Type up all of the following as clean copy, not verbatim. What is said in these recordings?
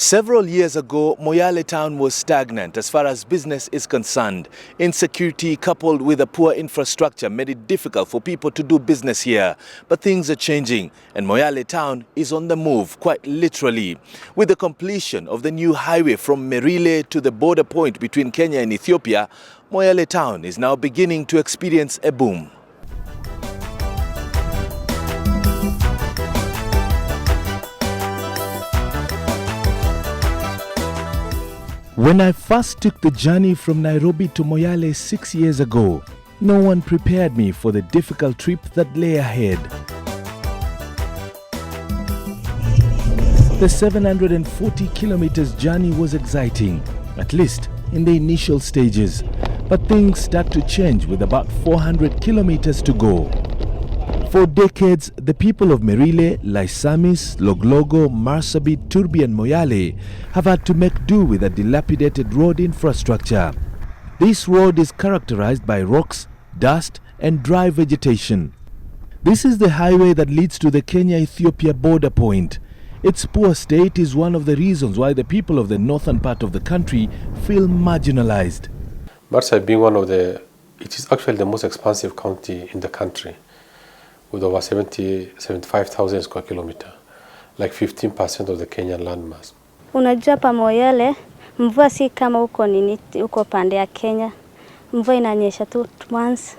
Several years ago, Moyale town was stagnant as far as business is concerned. Insecurity coupled with a poor infrastructure made it difficult for people to do business here. But things are changing and Moyale town is on the move, quite literally. With the completion of the new highway from Merille to the border point between Kenya and Ethiopia, Moyale town is now beginning to experience a boom. When I first took the journey from Nairobi to Moyale 6 years ago, no one prepared me for the difficult trip that lay ahead. The 740 kilometers journey was exciting, at least in the initial stages, but things start to change with about 400 kilometers to go. For decades, the people of Merille, Laisamis, Loglogo, Marsabit, Turbi and Moyale have had to make do with a dilapidated road infrastructure. This road is characterized by rocks, dust and dry vegetation. This is the highway that leads to the Kenya-Ethiopia border point. Its poor state is one of the reasons why the people of the northern part of the country feel marginalized. Marsabit being it is actually the most expansive county in the country, with over 75,000 square kilometers, like 15% of the Kenyan landmass. Unajua pa Moyale, mvua si kama uko pande ya Kenya. Mvua inanyesha tu once.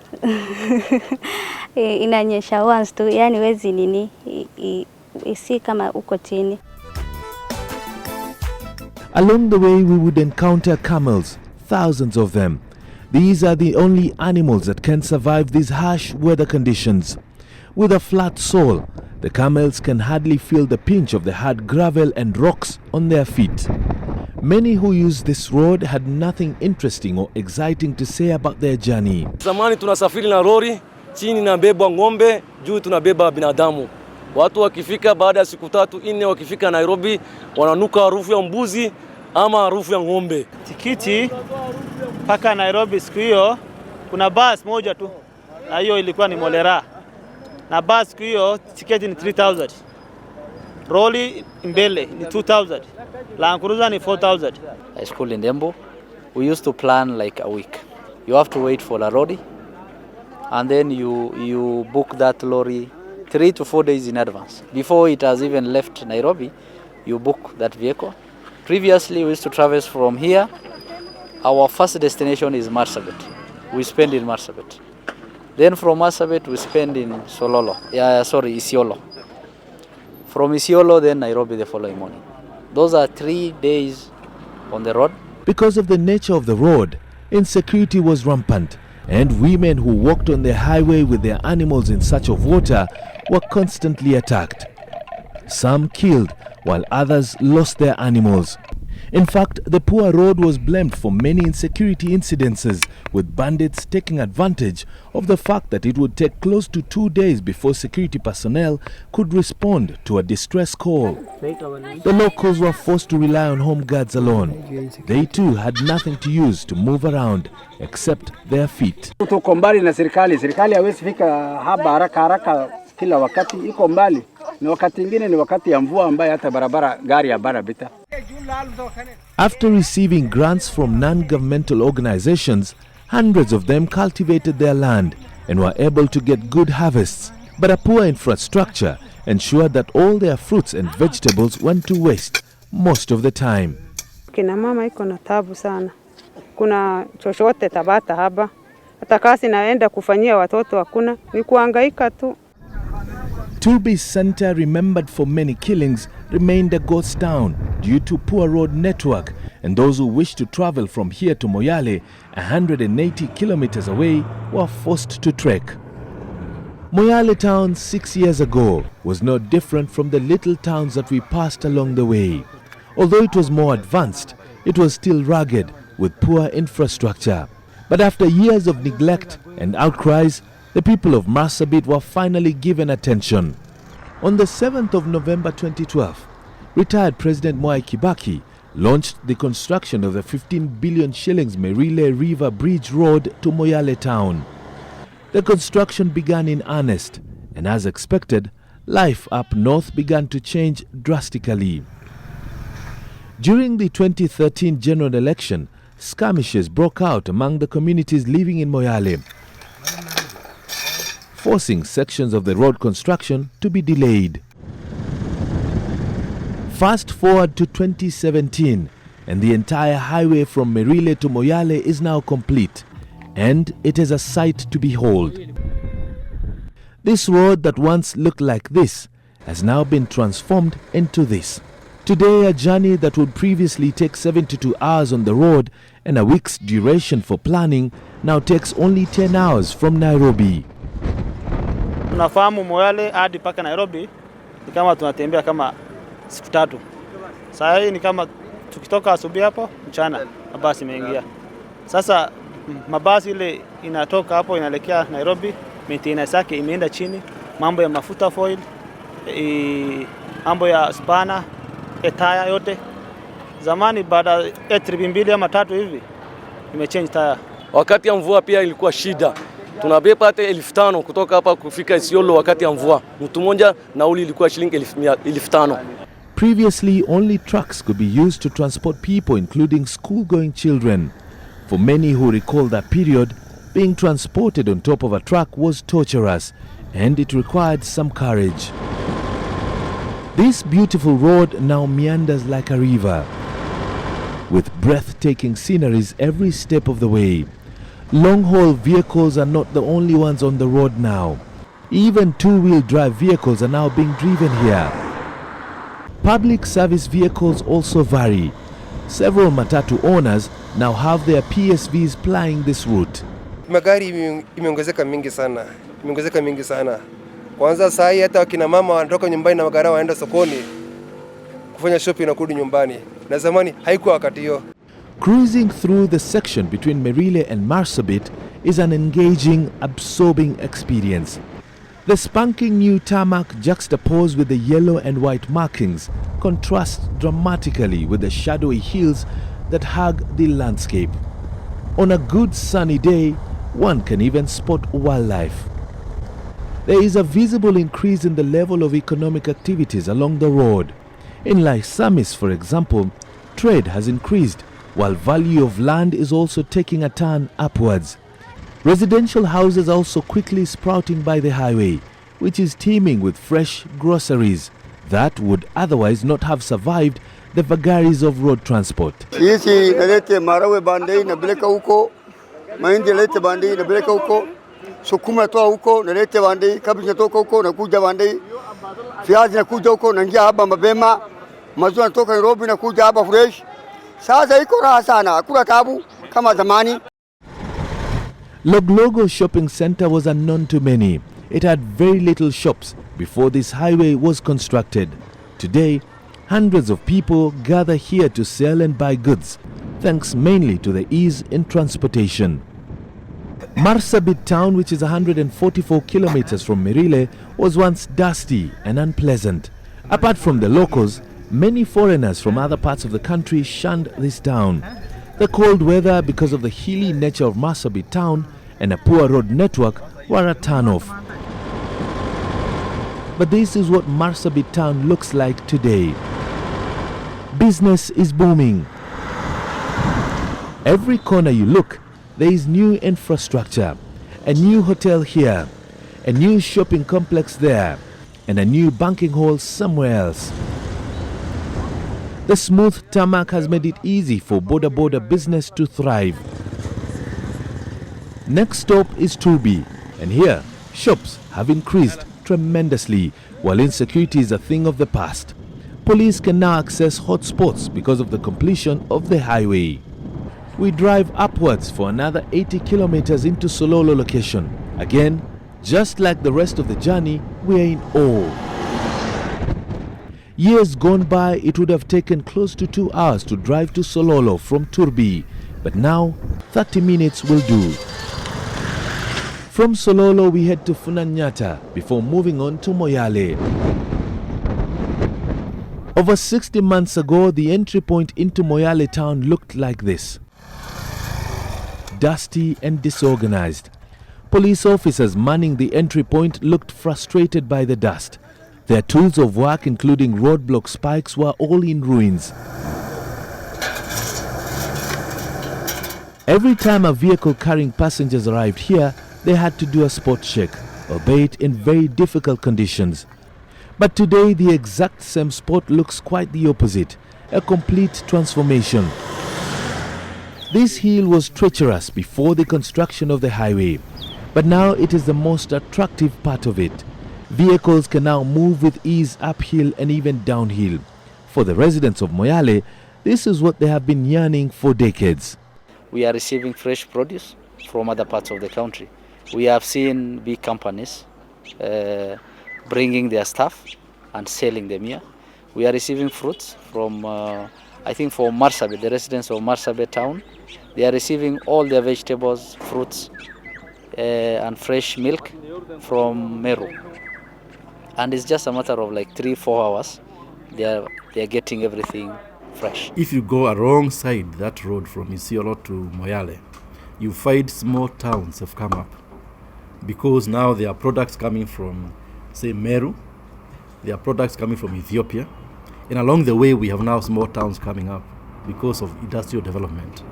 Inanyesha once tu, yani wezi si kama uko chini. Along the way we would encounter camels, thousands of them. These are the only animals that can survive these harsh weather conditions. With a flat sole, the camels can hardly feel the pinch of the hard gravel and rocks on their feet. Many who use this road had nothing interesting or exciting to say about their journey. Zamani tunasafiri na lori, chini nabeba ng'ombe, juu tunabeba binadamu. Watu wakifika baada ya siku 3-4 wakifika Nairobi, wananuka harufu ya mbuzi ama harufu ya ng'ombe. Tikiti paka Nairobi siku hiyo kuna bus moja tu. Na hiyo ilikuwa ni Molera. Na bus siku hiyo tiketi ni 3,000. Roli mbele ni 2,000. Land Cruiser ni 4,000. I school in Dembo. We used to plan like a week. You have to wait for a lorry, and then you book that lorry 3 to 4 days in advance. Before it has even left Nairobi, you book that vehicle. Previously, we used to travel from here. Our first destination is Marsabit. We spend in Marsabit. Then from Marsabit, we spend in Isiolo. From Isiolo, then Nairobi the following morning. Those are 3 days on the road. Because of the nature of the road, insecurity was rampant, and women who walked on the highway with their animals in search of water were constantly attacked. Some killed, while others lost their animals. In fact, the poor road was blamed for many insecurity incidences, with bandits taking advantage of the fact that it would take close to 2 days before security personnel could respond to a distress call. The locals were forced to rely on home guards alone. They too had nothing to use to move around except their feet. Tuko mbali na serikali hawezi fika hapa haraka kila wakati, iko mbali. Ni wakati mwingine ni wakati ya mvua ambaye hata barabara gari ya barabara. After receiving grants from non-governmental organizations, hundreds of them cultivated their land and were able to get good harvests. But a poor infrastructure ensured that all their fruits and vegetables went to waste most of the time. Kina mama iko na taabu sana. Kuna chochote tabata haba. Hata kazi naenda kufanyia watoto hakuna, ni kuhangaika tu. Turbi's center, remembered for many killings, remained a ghost town due to poor road network, and those who wished to travel from here to Moyale, 180 kilometers away, were forced to trek. Moyale town 6 years ago was no different from the little towns that we passed along the way. Although it was more advanced, it was still rugged with poor infrastructure. But after years of neglect and outcries, the people of Marsabit were finally given attention. On the 7th of November 2012, retired President Mwai Kibaki launched the construction of the 15 billion shillings Merille River Bridge Road to Moyale town. The construction began in earnest, and as expected, life up north began to change drastically. During the 2013 general election, skirmishes broke out among the communities living in Moyale, forcing sections of the road construction to be delayed. Fast forward to 2017, and the entire highway from Merille to Moyale is now complete, and it is a sight to behold. This road that once looked like this has now been transformed into this. Today, a journey that would previously take 72 hours on the road and a week's duration for planning now takes only 10 hours from Nairobi. Tunafahamu Moyale hadi paka Nairobi ni kama tunatembea kama siku tatu. Sasa hii ni kama tukitoka asubuhi hapo mchana mabasi imeingia. Sasa mabasi ile inatoka hapo inaelekea Nairobi, maintenance yake imeenda chini, mambo ya mafuta foil, mambo ya spana, taya yote. Zamani baada ya trip mbili ama tatu hivi imechange taya. Wakati ya mvua pia ilikuwa shida. Tunabeba hata 1500 kutoka hapa kufika Isiolo wakati ya mvua. Mtu mmoja nauli ilikuwa shilingi 1500. Previously, only trucks could be used to transport people, including school-going children. For many who recall that period, being transported on top of a truck was torturous, and it required some courage. This beautiful road now meanders like a river, with breathtaking sceneries every step of the way. Long-haul vehicles are not the only ones on the road now. Even two-wheel drive vehicles are now being driven here. Public service vehicles also vary. Several matatu owners now have their PSVs plying this route. Magari imeongezeka mingi sana. Kwanza saa hii hata wakina mama wanatoka nyumbani na magari waenda sokoni kufanya shopping na kurudi nyumbani. Na zamani haikuwa wakati hiyo. Cruising through the section between Merille and Marsabit is an engaging, absorbing experience. The spanking new tarmac juxtaposed with the yellow and white markings contrasts dramatically with the shadowy hills that hug the landscape. On a good sunny day, one can even spot wildlife. There is a visible increase in the level of economic activities along the road. In Lysamis, for example, trade has increased, while value of land is also taking a turn upwards. Residential houses are also quickly sprouting by the highway, which is teeming with fresh groceries that would otherwise not have survived the vagaries of road transport. Hizi nalete marawe bandei napeleka huko, mahindi nalete bandei napeleka huko, sukuma toa huko nalete bandei, kabichi natoka huko nakuja bandei, viazi nakuja huko naingia hapa mapema, maziwa natoka Nairobi nakuja hapa fresh. Sasa iko raha sana, hakuna taabu kama zamani. Loglogo shopping center was unknown to many. It had very little shops before this highway was constructed. Today, hundreds of people gather here to sell and buy goods, thanks mainly to the ease in transportation. Marsabit town, which is 144 kilometers from Merille, was once dusty and unpleasant. Apart from the locals, many foreigners from other parts of the country shunned this town. The cold weather, because of the hilly nature of Marsabit town, and a poor road network were a turn-off. But this is what Marsabit town looks like today. Business is booming. Every corner you look, there is new infrastructure. A new hotel here, a new shopping complex there, and a new banking hall somewhere else. The smooth tarmac has made it easy for border business to thrive. Next stop is Turbi, and here shops have increased tremendously, while insecurity is a thing of the past. Police can now access hotspots because of the completion of the highway. We drive upwards for another 80 kilometers into Sololo location. Again, just like the rest of the journey, we are in awe. Years gone by, it would have taken close to 2 hours to drive to Sololo from Turbi, but now 30 minutes will do. From Sololo, we head to Funanyata before moving on to Moyale. Over 60 months ago, the entry point into Moyale town looked like this. Dusty and disorganized. Police officers manning the entry point looked frustrated by the dust. Their tools of work, including roadblock spikes, were all in ruins. Every time a vehicle carrying passengers arrived here, they had to do a spot check, albeit in very difficult conditions. But today, the exact same spot looks quite the opposite, a complete transformation. This hill was treacherous before the construction of the highway, but now it is the most attractive part of it. Vehicles can now move with ease uphill and even downhill. For the residents of Moyale, this is what they have been yearning for decades. We are receiving fresh produce from other parts of the country. We have seen big companies bringing their stuff and selling them here. We are receiving fruits from, I think, from Marsabit, the residents of Marsabit town. They are receiving all their vegetables, fruits, and fresh milk from Merille. And it's just a matter of like 3-4 hours. They are getting everything fresh. If you go alongside that road from Isiolo to Moyale, you find small towns have come up, because now there are products coming from, say, Meru, there are products coming from Ethiopia, and along the way we have now small towns coming up because of industrial development.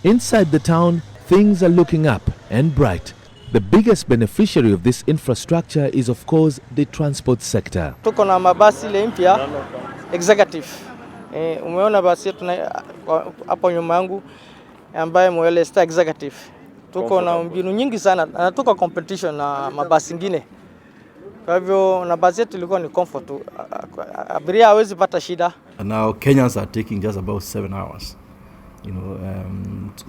Inside the town, things are looking up and bright. The biggest beneficiary of this infrastructure is, of course, the transport sector. Tuko na mabasi ile mpya executive. Umeona basi hapo nyuma yangu ambaye Moyale Star executive. Tuko na mbinu nyingi sana na tuko competition na mabasi mengine. Kwa hivyo na basi yetu ilikuwa ni comfort. Abiria hawezi pata shida. And now Kenyans are taking just about 7 hours,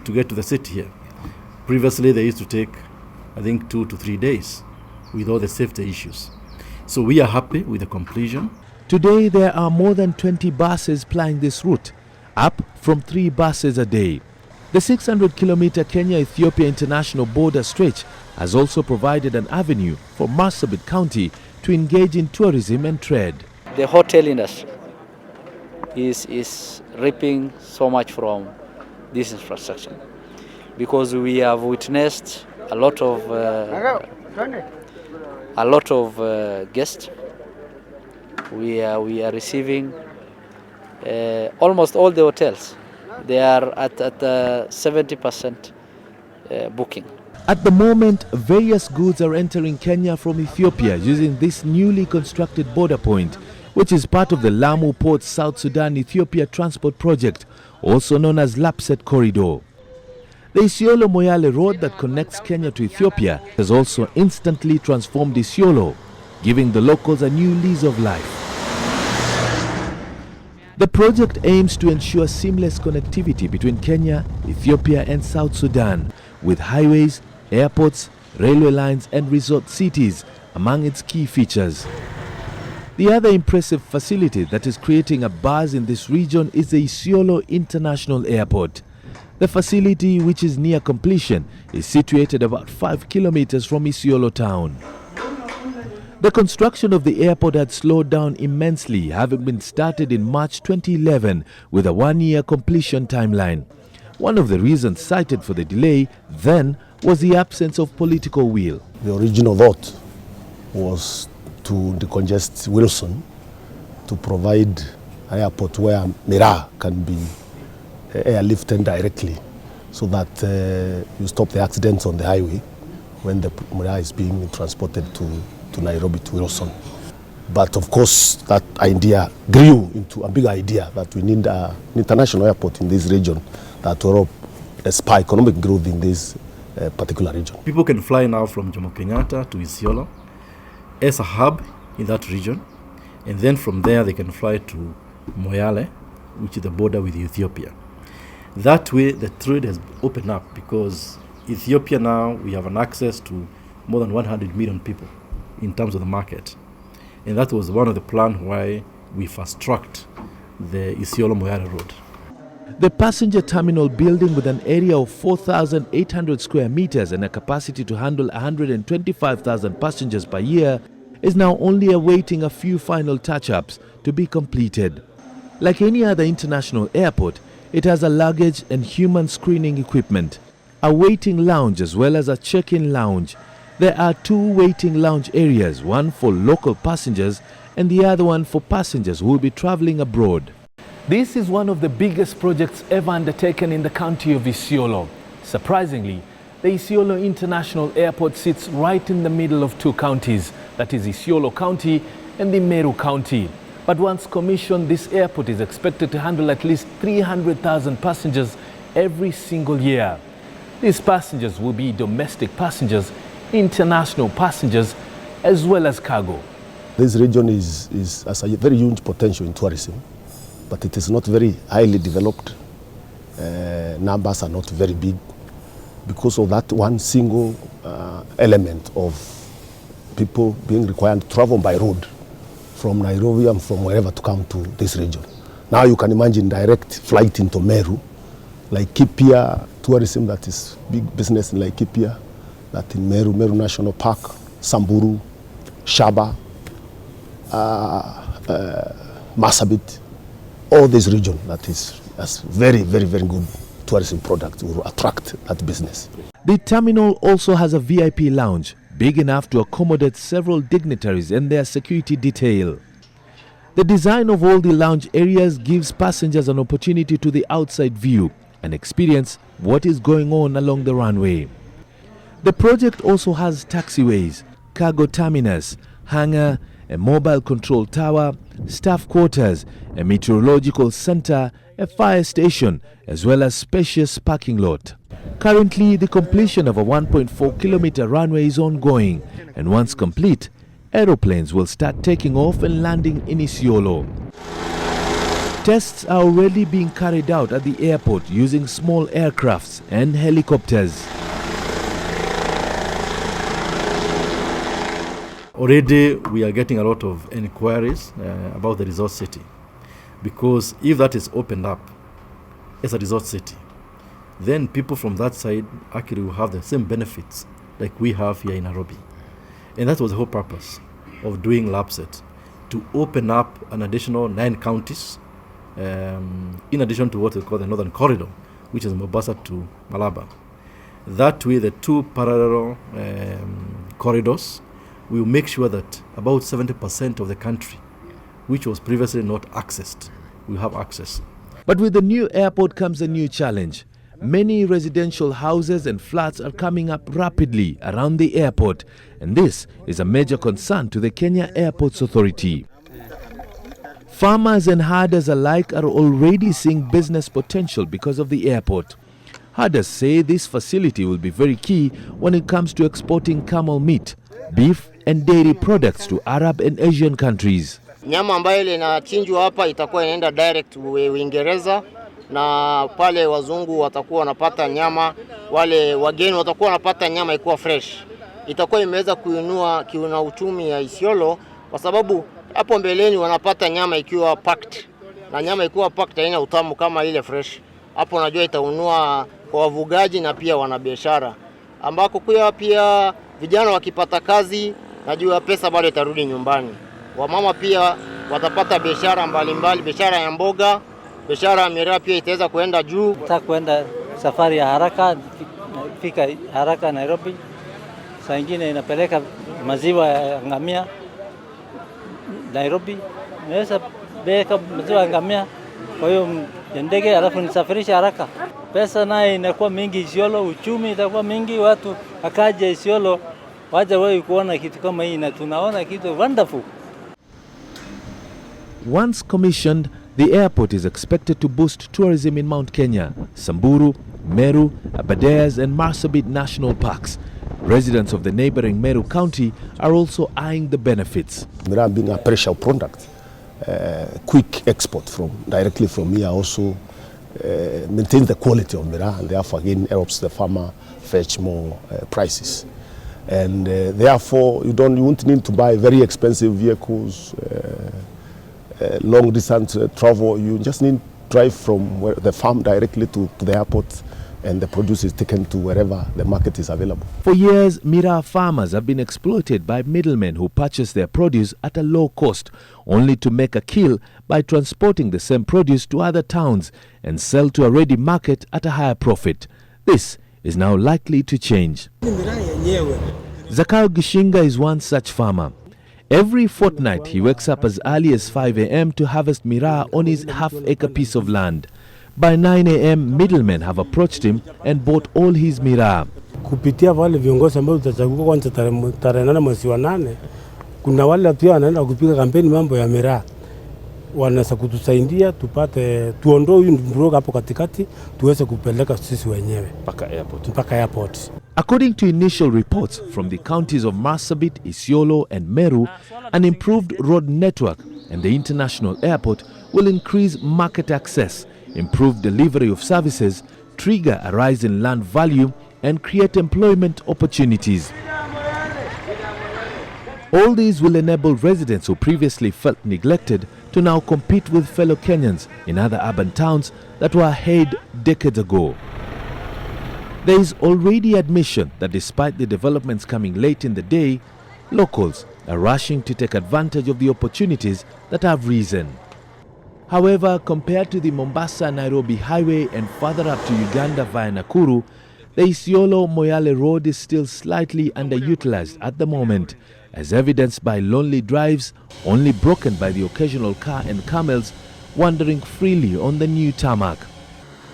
to get to the city here. Previously they used to take, I think, 2 to 3 days with all the safety issues. So we are happy with the completion. Today there are more than 20 buses plying this route, up from 3 buses a day. The 600-kilometer Kenya-Ethiopia international border stretch has also provided an avenue for Marsabit County to engage in tourism and trade. The hotel industry is reaping so much from this infrastructure, because we have witnessed a lot of guests. We are receiving almost all the hotels. They are at 70% booking. At the moment, various goods are entering Kenya from Ethiopia using this newly constructed border point, which is part of the Lamu Port South Sudan-Ethiopia transport project, also known as Lapset Corridor. The Isiolo-Moyale road that connects Kenya to Ethiopia has also instantly transformed Isiolo, giving the locals a new lease of life. The project aims to ensure seamless connectivity between Kenya, Ethiopia and South Sudan, with highways, airports, railway lines and resort cities among its key features. The other impressive facility that is creating a buzz in this region is the Isiolo International Airport. The facility, which is near completion, is situated about 5 kilometers from Isiolo town. The construction of the airport had slowed down immensely, having been started in March 2011 with a 1-year completion timeline. One of the reasons cited for the delay then was the absence of political will. The original thought was to decongest Wilson, to provide an airport where Merille can be airlifted directly, so that you stop the accidents on the highway when the Merille is being transported to Nairobi to Wilson. But of course that idea grew into a big idea that we need an international airport in this region that will spur economic growth in this particular region. People can fly now from Jomo Kenyatta to Isiolo as a hub in that region, and then from there they can fly to Moyale, which is the border with Ethiopia. That way the trade has opened up, because Ethiopia now we have an access to more than 100 million people in terms of the market. And that was one of the plans why we fast-tracked the Isiolo-Moyale road. The passenger terminal building, with an area of 4,800 square meters and a capacity to handle 125,000 passengers per year, is now only awaiting a few final touch-ups to be completed. Like any other international airport, it has a luggage and human screening equipment, a waiting lounge as well as a check-in lounge. There are 2 waiting lounge areas, one for local passengers and the other one for passengers who will be traveling abroad. This is one of the biggest projects ever undertaken in the county of Isiolo. Surprisingly, the Isiolo International Airport sits right in the middle of two counties, that is Isiolo County and the Meru County. But once commissioned, this airport is expected to handle at least 300,000 passengers every single year. These passengers will be domestic passengers, international passengers, as well as cargo. This region has a very huge potential in tourism, but it is not very highly developed. Numbers are not very big because of that one single element of people being required to travel by road from Nairobi and from wherever to come to this region. Now you can imagine direct flight into Meru, Laikipia, tourism that is big business in Laikipia, that in Meru National Park, Samburu, Shaba, Marsabit, all this region that is very, very, very good tourism product will attract that business. The terminal also has a VIP lounge, big enough to accommodate several dignitaries and their security detail. The design of all the lounge areas gives passengers an opportunity to the outside view and experience what is going on along the runway. The project also has taxiways, cargo terminus, hangar, a mobile control tower, staff quarters, a meteorological center, a fire station, as well as spacious parking lot. Currently, the completion of a 1.4-kilometer runway is ongoing, and once complete, aeroplanes will start taking off and landing in Isiolo. Tests are already being carried out at the airport using small aircrafts and helicopters. Already we are getting a lot of inquiries about the resort city, because if that is opened up as a resort city, then people from that side actually will have the same benefits like we have here in Nairobi. And that was the whole purpose of doing LAPSET, to open up an additional 9 counties, in addition to what we call the Northern Corridor, which is Mombasa to Malaba. That way, the 2 parallel corridors will make sure that about 70% of the country, which was previously not accessed, will have access. But with the new airport comes a new challenge. Many residential houses and flats are coming up rapidly around the airport, and this is a major concern to the Kenya Airports Authority. Farmers and herders alike are already seeing business potential because of the airport. Herders say this facility will be very key when it comes to exporting camel meat, beef and dairy products to Arab and Asian countries. Nyama ambayo ile inachinjwa hapa itakuwa inaenda direct Uingereza, na pale wazungu watakuwa wanapata nyama, wale wageni watakuwa wanapata nyama ikuwa fresh. Itakuwa imeweza kuinua kiuna uchumi ya Isiolo, kwa sababu hapo mbeleni wanapata nyama ikiwa packed, na nyama ikiwa packed haina utamu kama ile fresh. Hapo unajua itaunua kwa wavugaji na pia wanabiashara, ambako pia vijana wakipata kazi, najua pesa bado itarudi nyumbani. Wamama pia watapata biashara mbalimbali, biashara ya mboga, biashara ya miraa pia itaweza kuenda juu. Nataka kuenda safari ya haraka, fika haraka Nairobi. Saa ingine inapeleka maziwa ya ngamia Nairobi. Naweza beka maziwa ya ngamia kwa hiyo ndege, alafu nisafirisha haraka. Pesa naye inakuwa mingi Isiolo, uchumi itakuwa mingi, watu akaja Isiolo waje wewe kuona kitu kama hii, na tunaona kitu wonderful. Once commissioned, the airport is expected to boost tourism in Mount Kenya, Samburu, Meru, Aberdares and Marsabit national parks. Residents of the neighboring Meru County are also eyeing the benefits. Miraa being a perishable product, quick export directly from here also maintains the quality of miraa, and therefore again helps the farmer fetch more prices. And therefore you won't need to buy very expensive vehicles, long distance travel. You just need to drive from the farm directly to the airport, and the produce is taken to wherever the market is available. For years, miraa farmers have been exploited by middlemen who purchase their produce at a low cost, only to make a kill by transporting the same produce to other towns and sell to a ready market at a higher profit. This is now likely to change. Zakao Gishinga is one such farmer. Every fortnight, he wakes up as early as 5 a.m. to harvest miraa on his half-acre piece of land. By 9 a.m., middlemen have approached him and bought all his miraa. Kupitia wale viongozi ambao tutachagua kwanza tarehe 8 mwezi wa 8, kuna wale pia wanaenda kupiga kampeni mambo ya miraa. Wanaweza kutusaidia tupate tuondoe huyu mvurugo hapo katikati tuweze kupeleka sisi wenyewe mpaka airport. According to initial reports from the counties of Marsabit, Isiolo and Merille, an improved road network and the international airport will increase market access, improve delivery of services, trigger a rise in land value and create employment opportunities. All these will enable residents who previously felt neglected to now compete with fellow Kenyans in other urban towns that were ahead decades ago. There is already admission that despite the developments coming late in the day, locals are rushing to take advantage of the opportunities that have risen. However, compared to the Mombasa-Nairobi highway and further up to Uganda via Nakuru, the Isiolo-Moyale road is still slightly underutilized at the moment, as evidenced by lonely drives only broken by the occasional car and camels wandering freely on the new tarmac.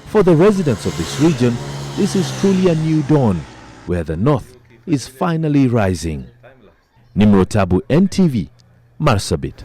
For the residents of this region, this is truly a new dawn, where the north is finally rising. Nimrod Taabu, NTV, Marsabit.